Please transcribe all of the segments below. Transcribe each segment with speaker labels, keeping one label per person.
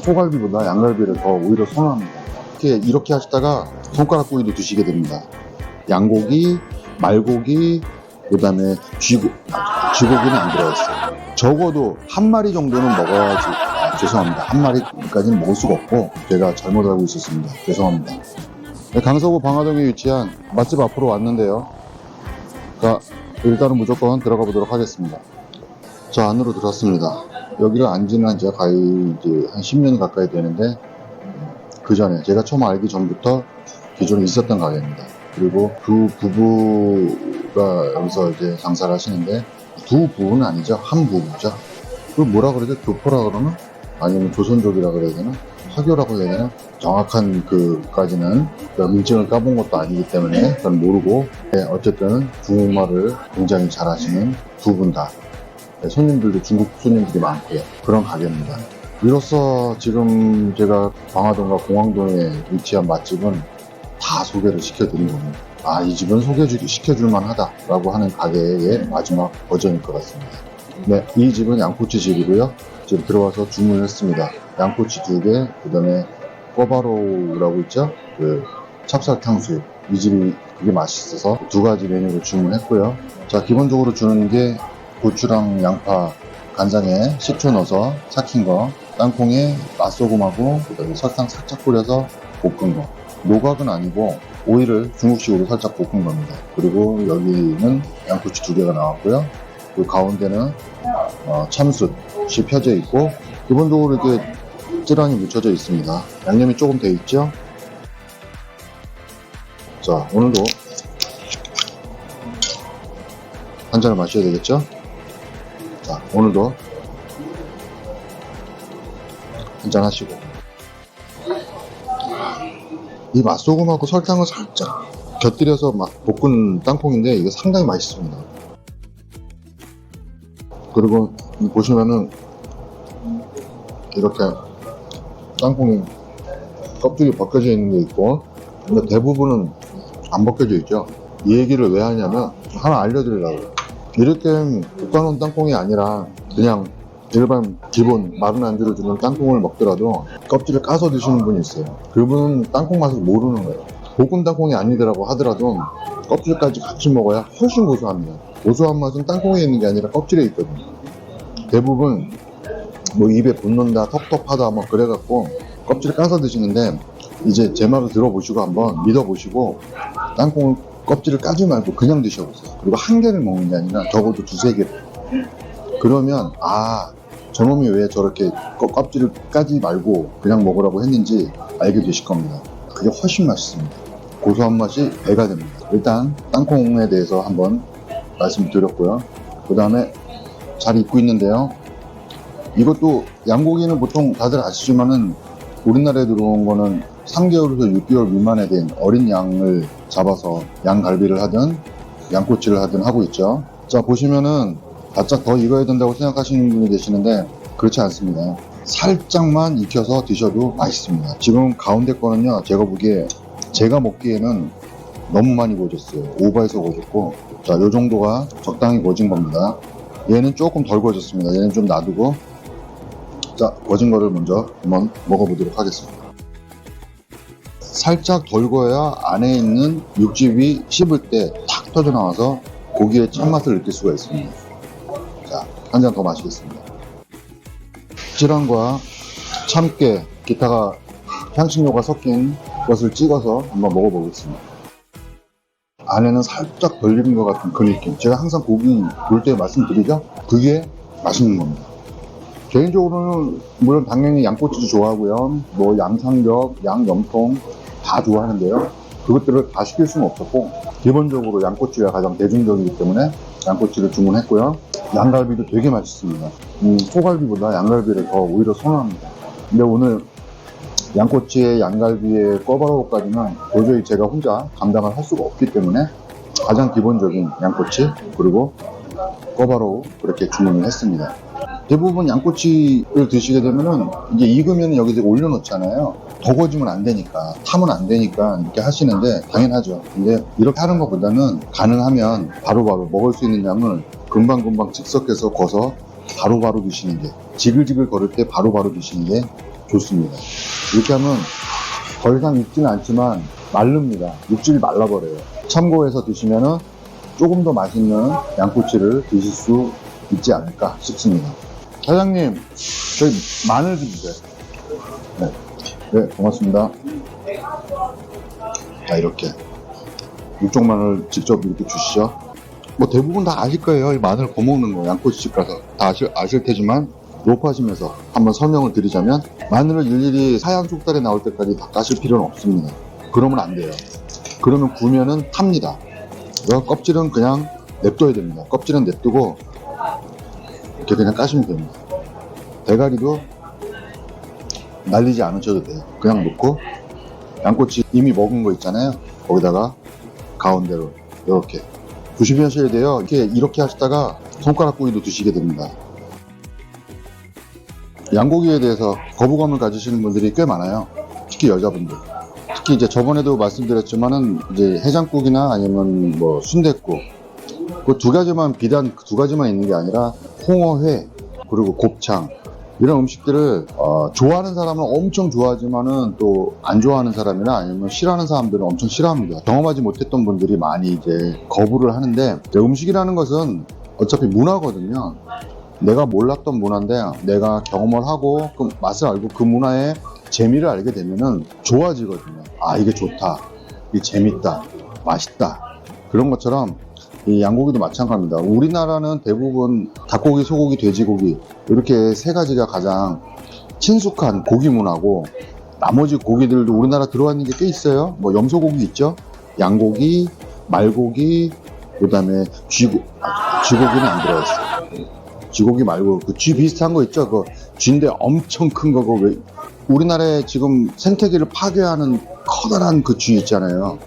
Speaker 1: 소갈비보다 양갈비를 더 오히려 선호합니다. 이렇게 하시다가 손가락 구이도 드시게 됩니다. 양고기, 말고기, 그 다음에 쥐고기는 안 들어있어요. 적어도 한 마리 정도는 먹어야지. 죄송합니다. 한 마리까지는 먹을 수가 없고 제가 잘못 알고 있었습니다. 죄송합니다. 네, 강서구 방화동에 위치한 맛집 앞으로 왔는데요. 자, 일단은 무조건 들어가 보도록 하겠습니다. 자, 안으로 들어왔습니다. 여기를 안 지는 지가 거의 이제 한 10년 가까이 되는데, 그 전에 제가 처음 알기 전부터 기존에 있었던 가게입니다. 그리고 두 부부가 여기서 이제 장사를 하시는데, 두 부부는 아니죠. 한 부부죠. 그 뭐라 그러죠? 교포라 그러나? 아니면 조선족이라 그래야 되나? 화교라고 해야 되나? 정확한 그까지는 민증을 까본 것도 아니기 때문에 그건 모르고, 네, 어쨌든 중국말을 굉장히 잘 하시는 두 분 다. 네, 손님들도 중국 손님들이 많고요. 그런 가게입니다. 이로써 지금 제가 방화동과 공항동에 위치한 맛집은 다 소개를 시켜드린 겁니다. 아, 이 집은 시켜줄만 하다라고 하는 가게의 마지막 버전일 것 같습니다. 네, 이 집은 양꼬치 집이고요. 지금 들어와서 주문을 했습니다. 양꼬치 2개, 그 다음에 꼬바로우라고 있죠? 그 찹쌀 탕수육. 이 집이 그게 맛있어서 2가지 메뉴를 주문했고요. 자, 기본적으로 주는 게 고추랑 양파, 간장에 식초 넣어서 삭힌 거, 땅콩에 맛소금하고 그다음에 설탕 살짝 뿌려서 볶은 거. 노각은 아니고 오이를 중국식으로 살짝 볶은 겁니다. 그리고 여기는 양꼬치 2개가 나왔고요. 그 가운데는 참숯이 펴져 있고, 기본적으로 이렇게 찌란이 묻혀져 있습니다. 양념이 조금 돼 있죠. 자, 오늘도 한 잔을 마셔야 되겠죠. 자, 오늘도 한잔 하시고, 이 맛소금하고 설탕을 살짝 곁들여서 막 볶은 땅콩인데 이게 상당히 맛있습니다. 그리고 보시면은 이렇게 땅콩이 껍질이 벗겨져 있는 게 있고, 근데 대부분은 안 벗겨져 있죠. 이 얘기를 왜 하냐면 하나 알려드리려고요. 이렇게 볶아놓은 땅콩이 아니라 그냥 일반 기본 마른 안주를 주는 땅콩을 먹더라도 껍질을 까서 드시는 분이 있어요. 그분은 땅콩 맛을 모르는 거예요. 볶은 땅콩이 아니더라고 하더라도 껍질까지 같이 먹어야 훨씬 고소합니다. 고소한 맛은 땅콩에 있는 게 아니라 껍질에 있거든요. 대부분 뭐 입에 붙는다, 텁텁하다 뭐 그래갖고 껍질을 까서 드시는데, 이제 제 말을 들어보시고 한번 믿어보시고 땅콩을 껍질을 까지 말고 그냥 드셔보세요. 그리고 한 개를 먹는 게 아니라 적어도 2-3개. 그러면 저놈이 왜 저렇게 껍질을 까지 말고 그냥 먹으라고 했는지 알게 되실 겁니다. 그게 훨씬 맛있습니다. 고소한 맛이 배가 됩니다. 일단 땅콩에 대해서 한번 말씀드렸고요. 그 다음에 잘 익고 있는데요. 이것도 양고기는 보통 다들 아시지만은 우리나라에 들어온 거는 3개월에서 6개월 미만에 된 어린 양을 잡아서 양갈비를 하든 양꼬치를 하든 하고 있죠. 자, 보시면은 바짝 더 익어야 된다고 생각하시는 분이 계시는데 그렇지 않습니다. 살짝만 익혀서 드셔도 맛있습니다. 지금 가운데 거는요, 제가 먹기에는 너무 많이 구워졌어요. 오버해서 구워졌고, 자, 요 정도가 적당히 구워진 겁니다. 얘는 조금 덜 구워졌습니다. 얘는 좀 놔두고, 자, 구워진 거를 먼저 한번 먹어보도록 하겠습니다. 살짝 덜 구워야 안에 있는 육즙이 씹을 때 탁 터져 나와서 고기의 참맛을 느낄 수가 있습니다. 자, 한 잔 더 마시겠습니다. 찌란과 참깨, 기타가 향신료가 섞인 것을 찍어서 한번 먹어보겠습니다. 안에는 살짝 덜 익은 것 같은 그 느낌. 제가 항상 고기 볼 때 말씀드리죠? 그게 맛있는 겁니다. 개인적으로는 물론 당연히 양꼬치도 좋아하고요, 뭐 양삼겹, 양염통 다 좋아하는데요, 그것들을 다 시킬 수는 없었고 기본적으로 양꼬치가 가장 대중적이기 때문에 양꼬치를 주문했고요. 양갈비도 되게 맛있습니다. 소갈비보다 양갈비를 더 오히려 선호합니다. 근데 오늘 양꼬치에 양갈비에 꼬바로우까지는 도저히 제가 혼자 감당을 할 수가 없기 때문에 가장 기본적인 양꼬치 그리고 꼬바로우 그렇게 주문을 했습니다. 대부분 양꼬치를 드시게 되면은 이제 익으면 여기서 올려놓잖아요. 더 구워지면 안 되니까, 타면 안 되니까 이렇게 하시는데 당연하죠. 근데 이렇게 하는 것보다는 가능하면 바로바로 먹을 수 있는 양을 금방금방 즉석해서 거서 바로바로 드시는 게, 지글지글 거릴 때 바로바로 드시는 게 좋습니다. 이렇게 하면 더 이상 익지는 않지만 마릅니다. 육질이 말라버려요. 참고해서 드시면은 조금 더 맛있는 양꼬치를 드실 수 있지 않을까 싶습니다. 사장님, 저희 마늘 좀 주세요. 네, 네, 고맙습니다. 자, 이렇게 육종 마늘 직접 이렇게 주시죠. 뭐 대부분 다 아실 거예요. 이 마늘 거먹는 거 양꼬치집 가서 다 아실 테지만 로프하시면서 한번 설명을 드리자면, 마늘을 일일이 사양 속달에 나올 때까지 다 까실 필요는 없습니다. 그러면 안 돼요. 그러면 구우면은 탑니다. 그래서 껍질은 그냥 냅둬야 됩니다. 껍질은 냅두고 이렇게 그냥 까시면 됩니다. 대가리도 날리지 않으셔도 돼요. 그냥 놓고 양꼬치 이미 먹은 거 있잖아요. 거기다가 가운데로 이렇게 조심하셔야 돼요. 이렇게 하시다가 손가락구이도 드시게 됩니다. 양고기에 대해서 거부감을 가지시는 분들이 꽤 많아요. 특히 여자분들. 특히 이제 저번에도 말씀드렸지만은 이제 해장국이나 아니면 뭐 순댓국, 그 두 가지만, 비단 두 가지만 있는 게 아니라 홍어회 그리고 곱창, 이런 음식들을 좋아하는 사람은 엄청 좋아하지만은 또 안 좋아하는 사람이나 아니면 싫어하는 사람들은 엄청 싫어합니다. 경험하지 못했던 분들이 많이 이제 거부를 하는데, 음식이라는 것은 어차피 문화거든요. 내가 몰랐던 문화인데 내가 경험을 하고 그 맛을 알고 그 문화의 재미를 알게 되면은 좋아지거든요. 아, 이게 좋다, 이게 재밌다, 맛있다. 그런 것처럼 이 양고기도 마찬가지입니다. 우리나라는 대부분 닭고기, 소고기, 돼지고기, 이렇게 세 가지가 가장 친숙한 고기 문화고, 나머지 고기들도 우리나라 들어와 있는 게 꽤 있어요. 뭐 염소고기 있죠, 양고기, 말고기, 그 다음에 쥐고기는 안 들어가 있어요. 쥐고기 말고 그 쥐 비슷한 거 있죠, 그 쥐인데 엄청 큰 거고, 왜 우리나라에 지금 생태계를 파괴하는 커다란 그 쥐 있잖아요.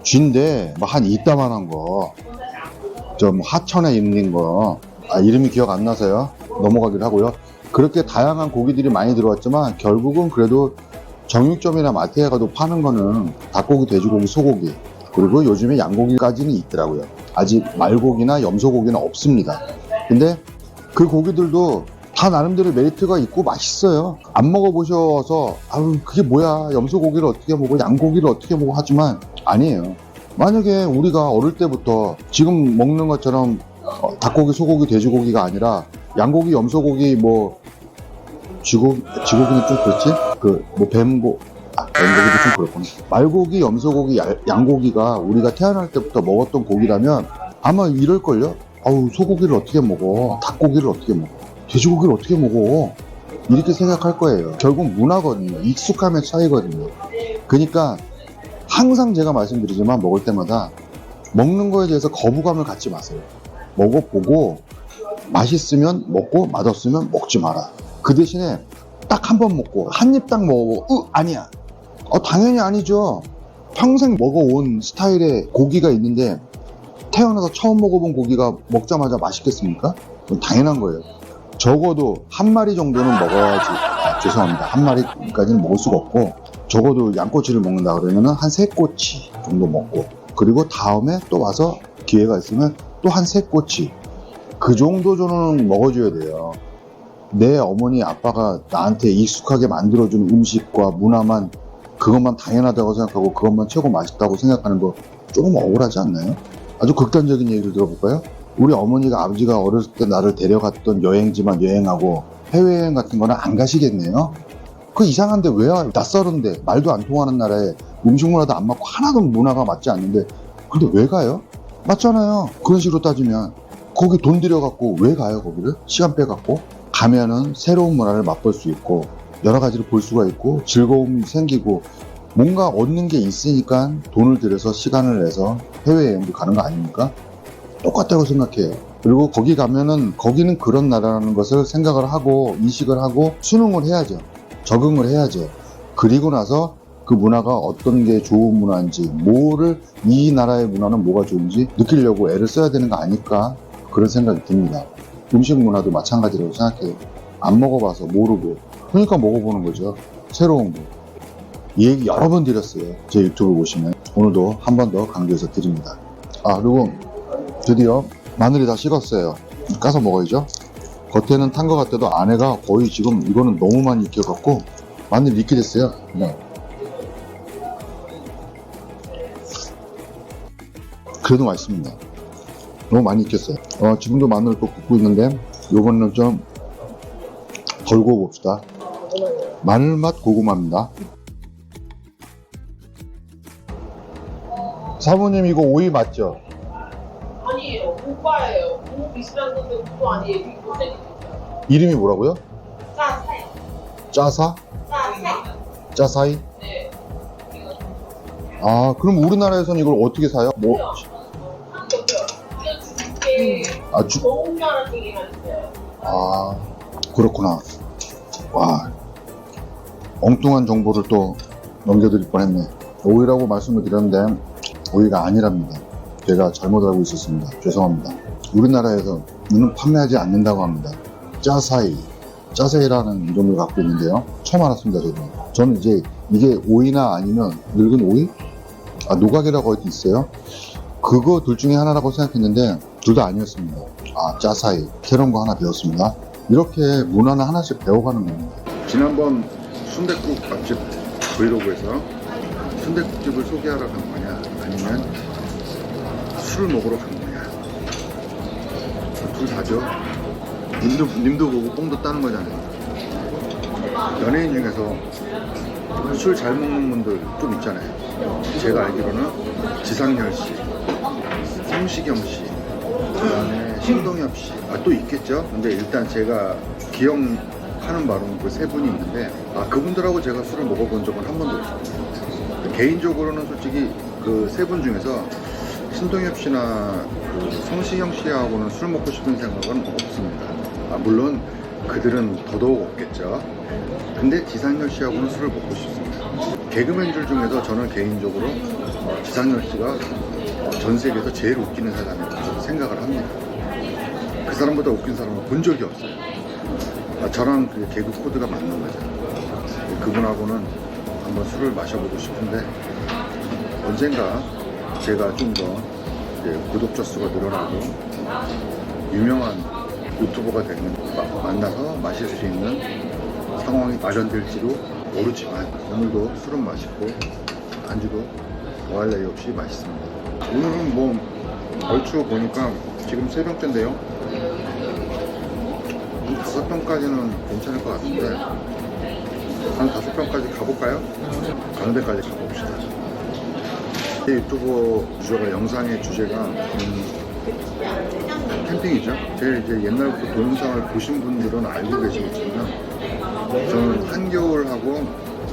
Speaker 1: 쥐인데 뭐 한 이따만한 거, 좀 하천에 있는 거, 이름이 기억 안 나서요, 넘어가기로 하고요. 그렇게 다양한 고기들이 많이 들어왔지만 결국은 그래도 정육점이나 마트에 가도 파는 거는 닭고기, 돼지고기, 소고기, 그리고 요즘에 양고기까지는 있더라고요. 아직 말고기나 염소고기는 없습니다. 근데 그 고기들도 다 나름대로 메리트가 있고 맛있어요. 안 먹어보셔서 아유 그게 뭐야, 염소고기를 어떻게 먹어, 양고기를 어떻게 먹어 하지만 아니에요. 만약에 우리가 어릴 때부터 지금 먹는 것처럼 닭고기, 소고기, 돼지고기가 아니라 양고기, 염소고기, 뭐 쥐고기는 좀 그렇지? 뱀고기도 좀 그렇구나. 말고기, 염소고기, 양고기가 우리가 태어날 때부터 먹었던 고기라면 아마 이럴걸요? 아우, 소고기를 어떻게 먹어, 닭고기를 어떻게 먹어, 돼지고기를 어떻게 먹어, 이렇게 생각할 거예요. 결국 문화거든요. 익숙함의 차이거든요. 그러니까 항상 제가 말씀드리지만 먹을 때마다 먹는 거에 대해서 거부감을 갖지 마세요. 먹어보고 맛있으면 먹고 맛없으면 먹지 마라. 그 대신에 딱 한 번 먹고 한 입 딱 먹어보고 아니야, 당연히 아니죠. 평생 먹어온 스타일의 고기가 있는데 태어나서 처음 먹어본 고기가 먹자마자 맛있겠습니까? 그건 당연한 거예요. 적어도 한 마리 정도는 먹어야지. 죄송합니다, 한 마리까지는 먹을 수가 없고, 적어도 양꼬치를 먹는다 그러면은 한 3꼬치 정도 먹고, 그리고 다음에 또 와서 기회가 있으면 또 한 3꼬치, 그 정도 저는 먹어줘야 돼요. 내 어머니 아빠가 나한테 익숙하게 만들어준 음식과 문화만, 그것만 당연하다고 생각하고 그것만 최고 맛있다고 생각하는 거 조금 억울하지 않나요? 아주 극단적인 얘기를 들어볼까요? 우리 어머니가, 아버지가 어렸을 때 나를 데려갔던 여행지만 여행하고 해외여행 같은 거는 안 가시겠네요? 그 이상한데, 왜 낯설은데 말도 안 통하는 나라에 음식 문화도 안 맞고 하나도 문화가 맞지 않는데 근데 왜 가요? 맞잖아요. 그런 식으로 따지면 거기 돈 들여갖고 왜 가요? 거기를 시간 빼갖고 가면은 새로운 문화를 맛볼 수 있고 여러 가지를 볼 수가 있고 즐거움이 생기고 뭔가 얻는 게 있으니까 돈을 들여서 시간을 내서 해외여행도 가는 거 아닙니까? 똑같다고 생각해요. 그리고 거기 가면은 거기는 그런 나라라는 것을 생각을 하고 인식을 하고 수능을 해야죠. 적응을 해야죠. 그리고 나서 그 문화가 어떤 게 좋은 문화인지, 이 나라의 문화는 뭐가 좋은지 느끼려고 애를 써야 되는 거 아닐까, 그런 생각이 듭니다. 음식 문화도 마찬가지라고 생각해요. 안 먹어봐서 모르고, 그러니까 먹어보는 거죠. 새로운 거. 이 얘기 여러 번 드렸어요. 제 유튜브 보시면. 오늘도 한 번 더 강조해서 드립니다. 그리고 드디어 마늘이 다 식었어요. 까서 먹어야죠. 겉에는 탄 것 같아도 안에가 거의 지금 이거는 너무 많이 익혀갖고 마늘이 익게 됐어요. 그냥. 그래도 맛있습니다. 너무 많이 익혔어요. 지금도 마늘을 또 굽고 있는데 요거는 좀 덜 구워봅시다. 마늘맛 고구마입니다. 사모님 이거 오이 맞죠?
Speaker 2: 아니에요. 오빠예요. 너무 비슷한 건데 그거 아니에요. 이거 못생긴
Speaker 1: 이름이 뭐라고요?
Speaker 2: 짜사이.
Speaker 1: 짜사?
Speaker 2: 짜사이.
Speaker 1: 짜사이?
Speaker 2: 네.
Speaker 1: 아 그럼 우리나라에서는 이걸 어떻게 사요? 뭐?
Speaker 2: 한국이요. 이게 좋은 나라 쪽에만 있어요.
Speaker 1: 아 그렇구나. 와 엉뚱한 정보를 또 넘겨드릴 뻔했네. 오이라고 말씀을 드렸는데 오이가 아니랍니다. 제가 잘못 알고 있었습니다. 죄송합니다. 우리나라에서는 판매하지 않는다고 합니다. 짜사이라는 이름을 갖고 있는데요. 처음 알았습니다. 저는 이제 이게 오이나 아니면 늙은 오이? 노각이라고 있어요. 그거 둘 중에 하나라고 생각했는데 둘 다 아니었습니다. 짜사이. 새로운 거 하나 배웠습니다. 이렇게 문화는 하나씩 배워가는 겁니다. 지난번 순댓국 맛집 브이로그에서 순댓국집을 소개하러 간 거냐 아니면 술을 먹으러 간 거냐, 둘 다죠. 님도 보고 뽕도 따는 거잖아요. 연예인 중에서 술 잘 먹는 분들 좀 있잖아요. 제가 알기로는 지상렬 씨, 성시경 씨, 그다음에 신동엽 씨, 또 있겠죠. 근데 일단 제가 기억하는 바로는 그 세 분이 있는데 그분들하고 제가 술을 먹어본 적은 한 번도 없어요. 개인적으로는 솔직히 그 세 분 중에서 신동엽 씨나 그 성시경 씨하고는 술 먹고 싶은 생각은 없습니다. 물론 그들은 더더욱 없겠죠. 근데 지상렬 씨하고는 술을 먹고 싶습니다. 개그맨들 중에서 저는 개인적으로 지상렬 씨가 전 세계에서 제일 웃기는 사람이라고 저는 생각을 합니다. 그 사람보다 웃긴 사람을 본 적이 없어요. 저랑 그 개그 코드가 맞는 거죠. 그분하고는 한번 술을 마셔보고 싶은데 언젠가 제가 좀 더 구독자 수가 늘어나고 유명한 유튜버가 되는, 만나서 마실 수 있는 상황이 마련될지도 모르지만 오늘도 술은 맛있고 안주도 더할 나위 없이 맛있습니다. 오늘은 뭐 얼추 보니까 지금 3병째인데요. 5병까지는 괜찮을 것 같은데 한 5병까지 가볼까요? 가는 데까지 가봅시다. 유튜버 주제가, 영상의 주제가 캠핑이죠. 제 이제 옛날부터 동영상을 보신 분들은 알고 계시겠지만 저는 한겨울하고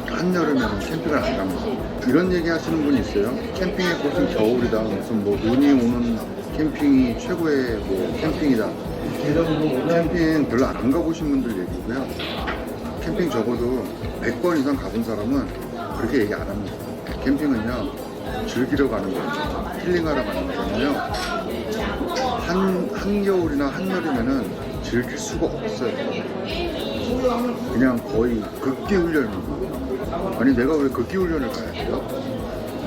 Speaker 1: 한여름에는 캠핑을 안 갑니다. 이런 얘기 하시는 분이 있어요. 캠핑의 곳은 겨울이다. 무슨 뭐 눈이 오는 캠핑이 최고의 뭐 캠핑이다. 캠핑 별로 안 가보신 분들 얘기고요. 캠핑 적어도 100번 이상 가본 사람은 그렇게 얘기 안 합니다. 캠핑은요, 즐기러 가는 거예요. 힐링하러 가는 거잖아요. 한겨울이나 한여름에는 즐길 수가 없어요. 그냥 거의 극기 훈련입니다. 아니 내가 왜 극기 훈련을 가야 돼요?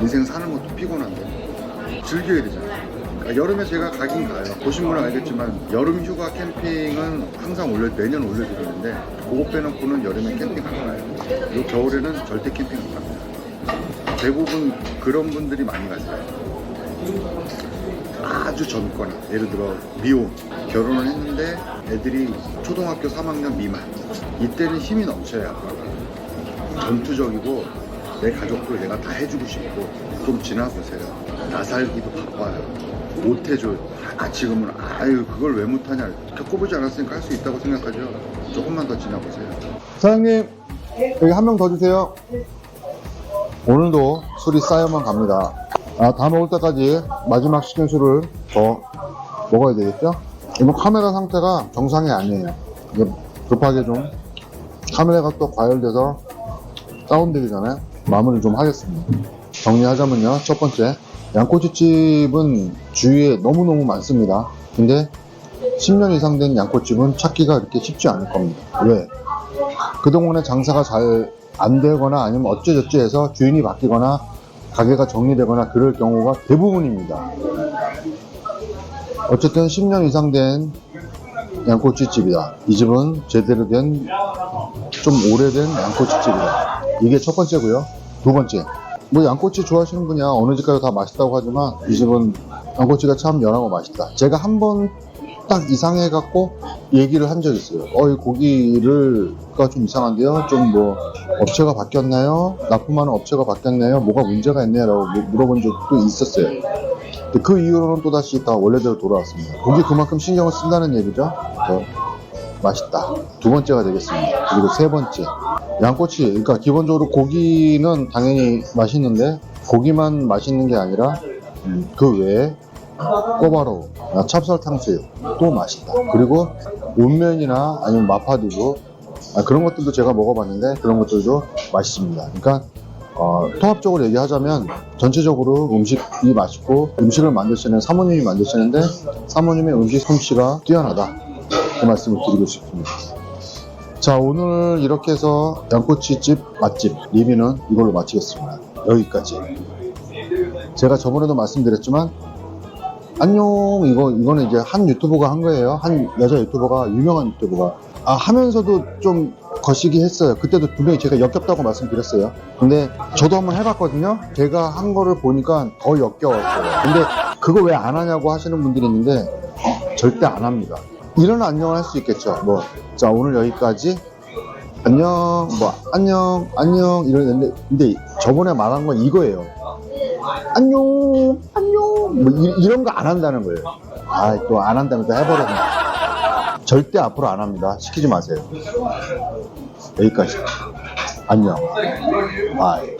Speaker 1: 인생 사는 것도 피곤한데 즐겨야 되잖아요. 그러니까 여름에 제가 가긴 가요. 보신 분은 알겠지만 여름 휴가 캠핑은 항상 매년 올려드리는데 그거 빼놓고는 여름에 캠핑 안 가요. 그리고 겨울에는 절대 캠핑 안 갑니다. 대부분 그런 분들이 많이 가세요. 아주 젊거나, 예를 들어 미혼, 결혼을 했는데 애들이 초등학교 3학년 미만, 이때는 힘이 넘쳐요. 전투적이고 내 가족들 내가 다 해주고 싶고. 좀 지나보세요. 나 살기도 바빠요, 못해줘. 지금은 그걸 왜 못하냐, 겪어보지 않았으니까 할 수 있다고 생각하죠. 조금만 더 지나보세요. 사장님, 여기 한 명 더 주세요. 오늘도 술이 쌓여만 갑니다. 다 먹을 때까지 마지막 시킨 술을 더 먹어야 되겠죠? 이거 카메라 상태가 정상이 아니에요. 급하게 좀 카메라가 또 과열돼서 다운되기 전에 마무리 좀 하겠습니다. 정리하자면요, 첫 번째, 양꼬치집은 주위에 너무너무 많습니다. 근데 10년 이상 된 양꼬치집은 찾기가 그렇게 쉽지 않을 겁니다. 왜? 그동안에 장사가 잘 안 되거나 아니면 어쩌저쩌 해서 주인이 바뀌거나 가게가 정리되거나 그럴 경우가 대부분입니다. 어쨌든 10년 이상 된 양꼬치집이다. 이 집은 제대로 된, 좀 오래된 양꼬치집이다. 이게 첫 번째고요. 두 번째, 뭐 양꼬치 좋아하시는 분이야 어느 집 가도 다 맛있다고 하지만 이 집은 양꼬치가 참 연하고 맛있다. 제가 한 번 딱 이상해갖고 얘기를 한 적이 있어요. 이 고기가 좀 이상한데요? 좀 뭐 업체가 바뀌었나요? 납품하는 업체가 바뀌었나요? 뭐가 문제가 있나요? 라고 물어본 적도 있었어요. 근데 그 이후로는 또다시 다 원래대로 돌아왔습니다. 고기 그만큼 신경을 쓴다는 얘기죠. 맛있다. 두 번째가 되겠습니다. 그리고 세 번째, 양꼬치. 그러니까 기본적으로 고기는 당연히 맛있는데 고기만 맛있는 게 아니라 그 외에 꼬바로우, 찹쌀 탕수육 또 맛있다. 그리고 온면이나 아니면 마파두부, 그런 것들도 제가 먹어봤는데 그런 것들도 맛있습니다. 그러니까 통합적으로 얘기하자면 전체적으로 음식이 맛있고 음식을 만드시는 사모님이 만드시는데 사모님의 음식 솜씨가 뛰어나다, 그 말씀을 드리고 싶습니다. 자, 오늘 이렇게 해서 양꼬치집 맛집 리뷰는 이걸로 마치겠습니다. 여기까지. 제가 저번에도 말씀드렸지만 안녕, 이거는 이제 한 유튜버가 한 거예요. 한 여자 유튜버가, 유명한 유튜버가 하면서도 좀 거시기 했어요. 그때도 분명히 제가 역겹다고 말씀드렸어요. 근데 저도 한번 해봤거든요. 제가 한 거를 보니까 더 역겨웠어요. 근데 그거 왜 안 하냐고 하시는 분들이 있는데 절대 안 합니다. 이런 안녕을 할 수 있겠죠. 자, 오늘 여기까지. 안녕, 안녕 이러는데, 근데 저번에 말한 건 이거예요. 안녕, 이런 거 안 한다는 거예요. 또 안 한다면 또 해버렸네. 절대 앞으로 안 합니다. 시키지 마세요. 여기까지. 안녕. 바이.